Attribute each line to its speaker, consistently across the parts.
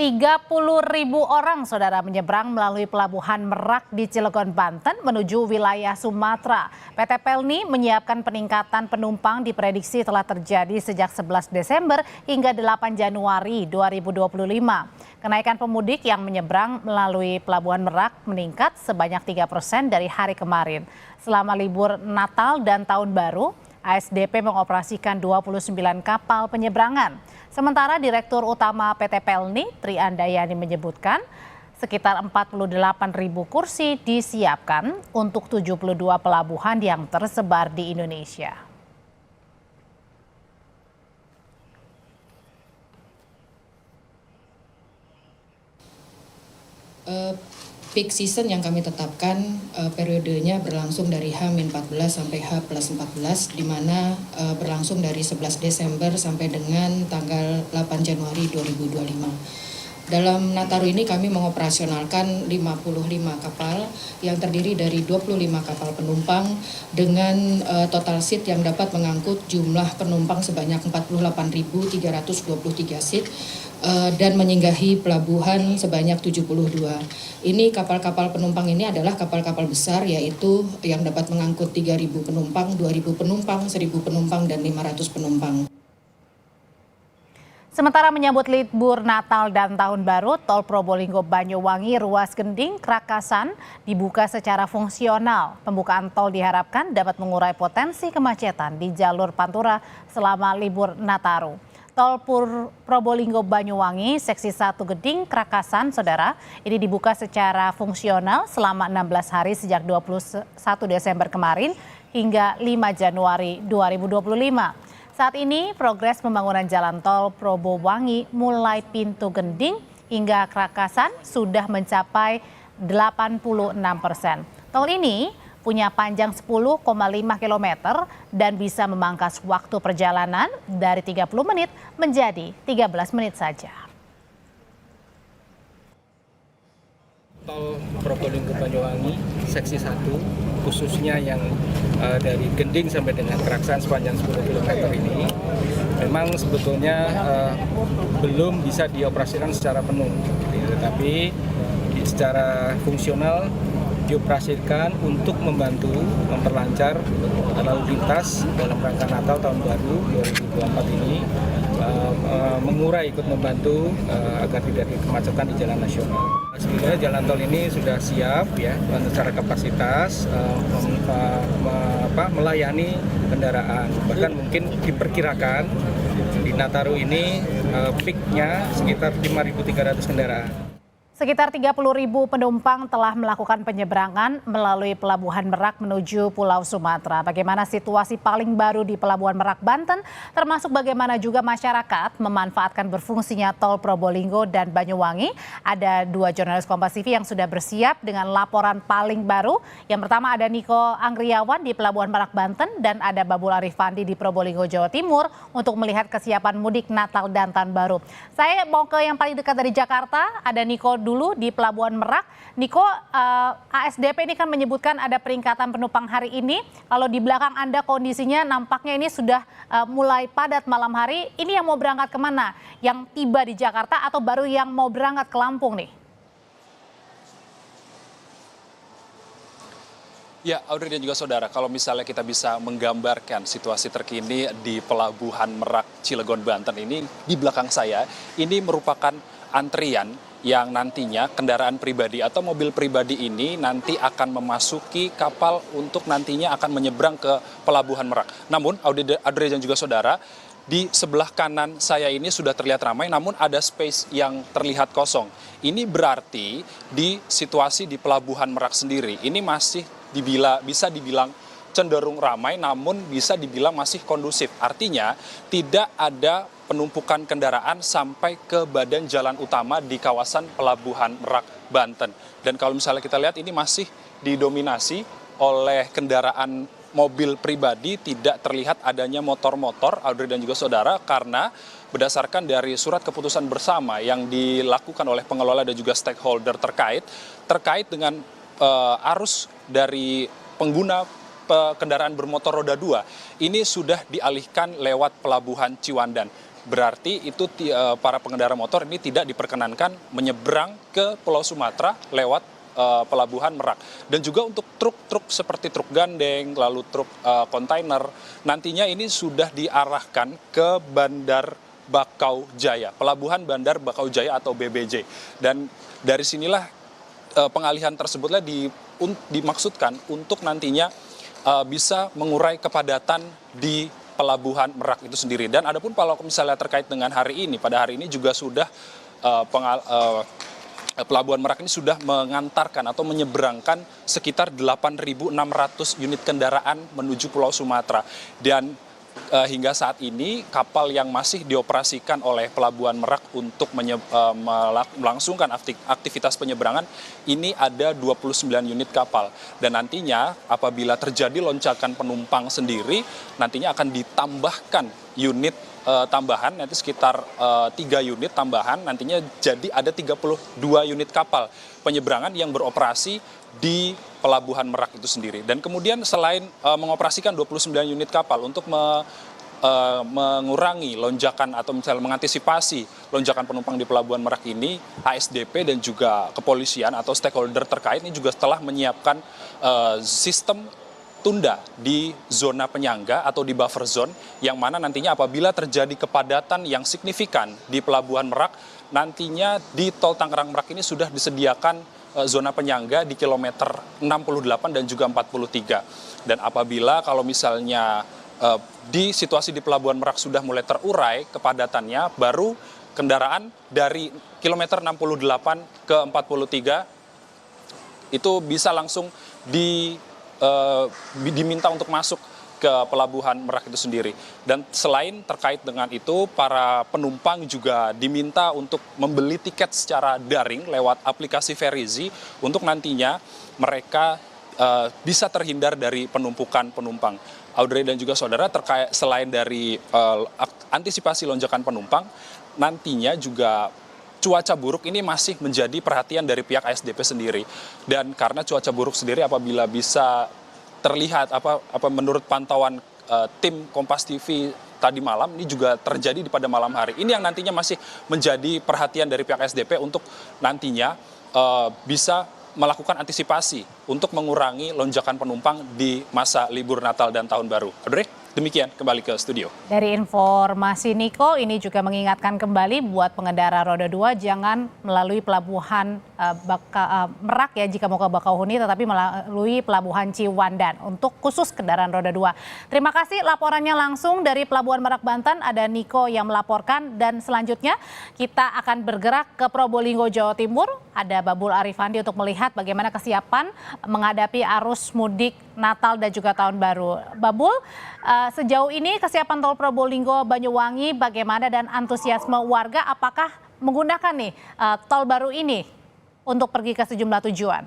Speaker 1: 30.000 orang saudara menyeberang melalui pelabuhan Merak di Cilegon, Banten menuju wilayah Sumatera. PT Pelni menyiapkan peningkatan penumpang diprediksi telah terjadi sejak 11 Desember hingga 8 Januari 2025. Kenaikan pemudik yang menyeberang melalui pelabuhan Merak meningkat sebanyak 3% dari hari kemarin. Selama libur Natal dan Tahun Baru, ASDP mengoperasikan 29 kapal penyeberangan. Sementara Direktur Utama PT Pelni, Tri Andayani menyebutkan sekitar 48.000 kursi disiapkan untuk 72 pelabuhan yang tersebar di Indonesia.
Speaker 2: Peak season yang kami tetapkan periodenya berlangsung dari H-14 sampai H+14, di mana berlangsung dari 11 Desember sampai dengan tanggal 8 Januari 2025. Dalam Nataru ini kami mengoperasionalkan 55 kapal yang terdiri dari 25 kapal penumpang dengan total seat yang dapat mengangkut jumlah penumpang sebanyak 48.323 seat dan menyinggahi pelabuhan sebanyak 72. Ini kapal-kapal penumpang ini adalah kapal-kapal besar, yaitu yang dapat mengangkut 3.000 penumpang, 2.000 penumpang, 1.000 penumpang, dan 500 penumpang.
Speaker 1: Sementara menyambut libur Natal dan Tahun Baru, Tol Probolinggo Banyuwangi Ruas Gending Krakasan dibuka secara fungsional. Pembukaan tol diharapkan dapat mengurai potensi kemacetan di jalur Pantura selama libur Nataru. Tol Probolinggo Banyuwangi seksi 1 Gending Krakasan, saudara, ini dibuka secara fungsional selama 16 hari sejak 21 Desember kemarin hingga 5 Januari 2025. Saat ini progres pembangunan jalan tol Probowangi mulai pintu Gending hingga Krakasan sudah mencapai 86%. Tol ini punya panjang 10,5 km dan bisa memangkas waktu perjalanan dari 30 menit menjadi 13 menit saja.
Speaker 3: Tol Probolinggo Banyuwangi seksi 1 khususnya yang dari Gending sampai dengan Krakasan sepanjang 10 km ini memang sebetulnya belum bisa dioperasikan secara penuh, tetapi secara fungsional dioperasikan untuk membantu memperlancar lalu lintas dalam rangka Natal Tahun Baru 2024 ini, mengurai ikut membantu agar tidak ada kemacetan di jalan nasional. Sebenarnya jalan tol ini sudah siap ya secara kapasitas melayani kendaraan. Bahkan mungkin diperkirakan di Nataru ini peaknya sekitar 5.300 kendaraan.
Speaker 1: Sekitar 30.000 penumpang telah melakukan penyeberangan melalui Pelabuhan Merak menuju Pulau Sumatera. Bagaimana situasi paling baru di Pelabuhan Merak, Banten, termasuk bagaimana juga masyarakat memanfaatkan berfungsinya tol Probolinggo dan Banyuwangi. Ada dua jurnalis Kompas TV yang sudah bersiap dengan laporan paling baru. Yang pertama ada Niko Anggriawan di Pelabuhan Merak, Banten, dan ada Babul Arifandi di Probolinggo, Jawa Timur untuk melihat kesiapan mudik Natal dan Tahun Baru. Saya mau ke yang paling dekat dari Jakarta, ada Niko dulu di Pelabuhan Merak. Niko, ASDP ini kan menyebutkan ada peningkatan penumpang hari ini. Kalau di belakang Anda kondisinya nampaknya ini sudah mulai padat malam hari. Ini yang mau berangkat kemana? Yang tiba di Jakarta atau baru yang mau berangkat ke Lampung nih?
Speaker 4: Ya, Audrey dan juga saudara, kalau misalnya kita bisa menggambarkan situasi terkini di Pelabuhan Merak Cilegon, Banten ini, di belakang saya, ini merupakan antrian yang nantinya kendaraan pribadi atau mobil pribadi ini nanti akan memasuki kapal untuk nantinya akan menyeberang ke Pelabuhan Merak. Namun, Audrey dan juga saudara, di sebelah kanan saya ini sudah terlihat ramai, namun ada space yang terlihat kosong. Ini berarti di situasi di Pelabuhan Merak sendiri, ini masih bisa dibilang cenderung ramai, namun bisa dibilang masih kondusif. Artinya tidak ada penumpukan kendaraan sampai ke badan jalan utama di kawasan Pelabuhan Merak, Banten. Dan kalau misalnya kita lihat ini masih didominasi oleh kendaraan mobil pribadi, tidak terlihat adanya motor-motor, Audrey dan juga saudara, karena berdasarkan dari surat keputusan bersama yang dilakukan oleh pengelola dan juga stakeholder terkait dengan arus dari pengguna kendaraan bermotor roda 2 ini sudah dialihkan lewat Pelabuhan Ciwandan. berarti itu para pengendara motor ini tidak diperkenankan menyeberang ke Pulau Sumatera lewat pelabuhan Merak. Dan juga untuk truk-truk seperti truk gandeng, lalu truk kontainer, nantinya ini sudah diarahkan ke Bandar Bakau Jaya, Pelabuhan Bandar Bakau Jaya atau BBJ. Dan dari sinilah pengalihan tersebutlah dimaksudkan untuk nantinya bisa mengurai kepadatan di Pelabuhan Merak itu sendiri. Dan adapun kalau misalnya terkait dengan hari ini, pada hari ini juga sudah Pelabuhan Merak ini sudah mengantarkan atau menyeberangkan sekitar 8.600 unit kendaraan menuju Pulau Sumatera. Dan hingga saat ini kapal yang masih dioperasikan oleh Pelabuhan Merak untuk melangsungkan aktivitas penyeberangan ini ada 29 unit kapal. Dan nantinya apabila terjadi lonjakan penumpang sendiri, nantinya akan ditambahkan unit tambahan, nanti sekitar 3 unit tambahan, nantinya jadi ada 32 unit kapal penyeberangan yang beroperasi di Pelabuhan Merak itu sendiri. Dan kemudian selain mengoperasikan 29 unit kapal untuk mengurangi lonjakan atau misalnya mengantisipasi lonjakan penumpang di Pelabuhan Merak ini, ASDP dan juga kepolisian atau stakeholder terkait ini juga telah menyiapkan sistem tunda di zona penyangga atau di buffer zone, yang mana nantinya apabila terjadi kepadatan yang signifikan di Pelabuhan Merak, nantinya di Tol Tangerang Merak ini sudah disediakan zona penyangga di kilometer 68 dan juga 43. Dan apabila kalau misalnya di situasi di Pelabuhan Merak sudah mulai terurai kepadatannya, baru kendaraan dari kilometer 68 ke 43 itu bisa langsung diminta untuk masuk ke Pelabuhan Merak itu sendiri. Dan selain terkait dengan itu, para penumpang juga diminta untuk membeli tiket secara daring lewat aplikasi Verizi untuk nantinya mereka bisa terhindar dari penumpukan penumpang. Audrey dan juga saudara, terkait selain dari antisipasi lonjakan penumpang, nantinya juga cuaca buruk ini masih menjadi perhatian dari pihak ASDP sendiri. Dan karena cuaca buruk sendiri apabila bisa terlihat menurut pantauan tim Kompas TV tadi malam, ini juga terjadi pada malam hari. Ini yang nantinya masih menjadi perhatian dari pihak ASDP untuk nantinya bisa melakukan antisipasi untuk mengurangi lonjakan penumpang di masa libur Natal dan Tahun Baru. Audrey, demikian kembali ke studio.
Speaker 1: Dari informasi Niko, ini juga mengingatkan kembali buat pengendara roda 2 jangan melalui pelabuhan Merak ya jika mau ke Bakauheni, tetapi melalui pelabuhan Ciwandan untuk khusus kendaraan roda 2. Terima kasih laporannya langsung dari Pelabuhan Merak Banten, ada Niko yang melaporkan. Dan selanjutnya kita akan bergerak ke Probolinggo, Jawa Timur. Ada Babul Arifandi untuk melihat bagaimana kesiapan menghadapi arus mudik Natal dan juga Tahun Baru. Babul, sejauh ini kesiapan tol Probolinggo Banyuwangi bagaimana dan antusiasme warga apakah menggunakan nih tol baru ini untuk pergi ke sejumlah tujuan?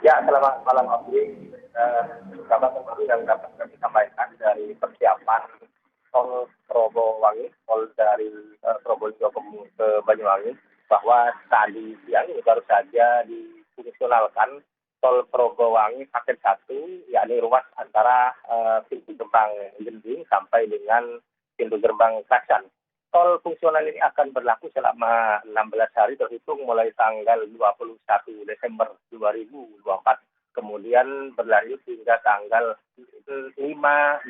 Speaker 5: Ya, selamat malam Abdi. Kabar terbaru yang dapat kami sampaikan dari persiapan tol Probowangi, tol dari Probolinggo ke Banyuwangi, bahwa tadi siang ini baru saja difungsionalkan tol Probowangi paket 1, yakni ruas antara pintu gerbang Gending sampai dengan pintu gerbang Kraksan. Tol fungsional ini akan berlaku selama 16 hari terhitung mulai tanggal 21 Desember 2024, kemudian berlanjut hingga tanggal 5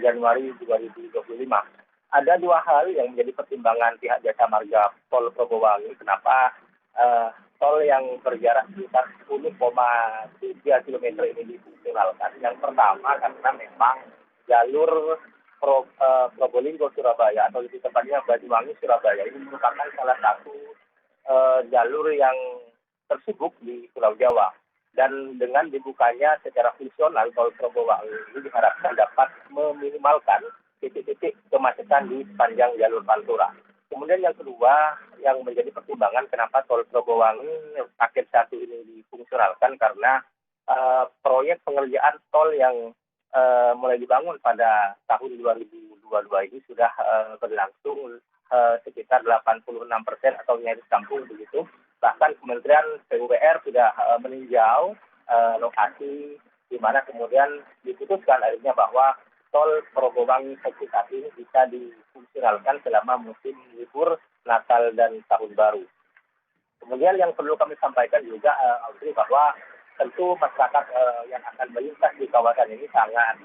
Speaker 5: Januari 2025. Ada dua hal yang menjadi pertimbangan pihak Jasa Marga Tol Probowangi, kenapa tol yang berjarak sekitar 10,3 km ini difungsionalkan. Yang pertama karena memang jalur Probolinggo Surabaya atau lebih tepatnya Banyuwangi Surabaya ini merupakan salah satu jalur yang tersibuk di Pulau Jawa, dan dengan dibukanya secara fungsional tol Probowangi ini diharapkan dapat meminimalkan titik-titik kemacetan di sepanjang jalur Pantura. Kemudian yang kedua yang menjadi pertimbangan kenapa tol Probowangi paket 1 ini difungsionalkan karena proyek pengerjaan tol yang mulai dibangun pada tahun 2022 ini sudah berlangsung sekitar 86% atau nyaris rampung begitu. Bahkan Kementerian PUPR sudah meninjau lokasi di mana kemudian diputuskan akhirnya bahwa tol Probowangi seksi 1 ini bisa difungsionalkan selama musim libur Natal dan Tahun Baru. Kemudian yang perlu kami sampaikan juga, Audrey, bahwa tentu masyarakat yang akan melintas di kawasan ini sangat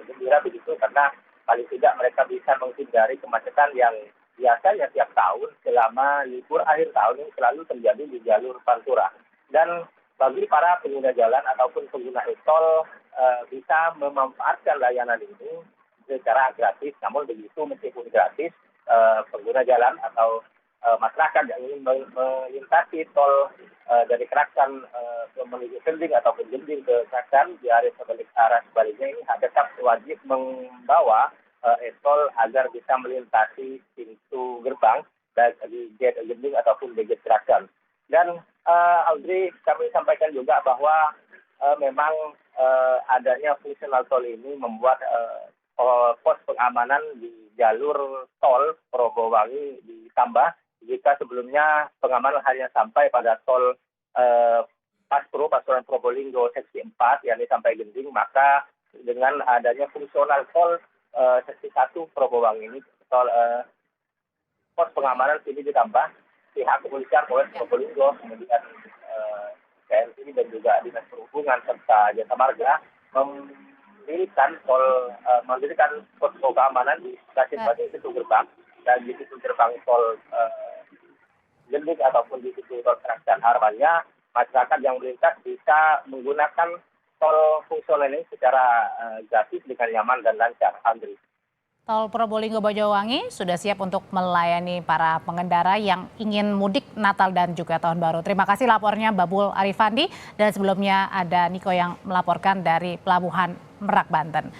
Speaker 5: gembira begitu, karena paling tidak mereka bisa menghindari kemacetan yang biasanya tiap tahun selama libur akhir tahun ini selalu terjadi di jalur Pantura. Dan bagi para pengguna jalan ataupun pengguna e-tol bisa memanfaatkan layanan ini secara gratis. Namun begitu, meskipun gratis, pengguna jalan atau masyarakat yang ingin melintasi tol dari Keraksan menuju Gending ataupun Gending ke Keraksan di arah sebaliknya ini tetap wajib membawa e-tol agar bisa melintasi pintu gerbang dari gate Gending ataupun di gate Keraksan. Dan Audrey, kami sampaikan juga bahwa memang adanya fungsional tol ini membuat pos pengamanan di jalur tol Probowangi ditambah. Jika sebelumnya pengamanan hanya sampai pada tol Pasuruan Probolinggo seksi 4 yakni sampai Gending, maka dengan adanya fungsional tol seksi 1 Probowangi ini, pos pengamanan ini ditambah. Pihak kepolisian Polres Probolinggo, kemudian TNI dan juga Dinas Perhubungan serta Jasa Marga mendirikan pos keamanan di stasiun pintu gerbang dan di pintu gerbang tol Gending ataupun di pintu tol Keraksan. Harapannya masyarakat yang melintas bisa menggunakan tol fungsional ini secara gratis dengan nyaman dan lancar. Andri.
Speaker 1: Tol Probolinggo Banyuwangi sudah siap untuk melayani para pengendara yang ingin mudik Natal dan juga Tahun Baru. Terima kasih lapornya Babul Arifandi, dan sebelumnya ada Niko yang melaporkan dari Pelabuhan Merak, Banten.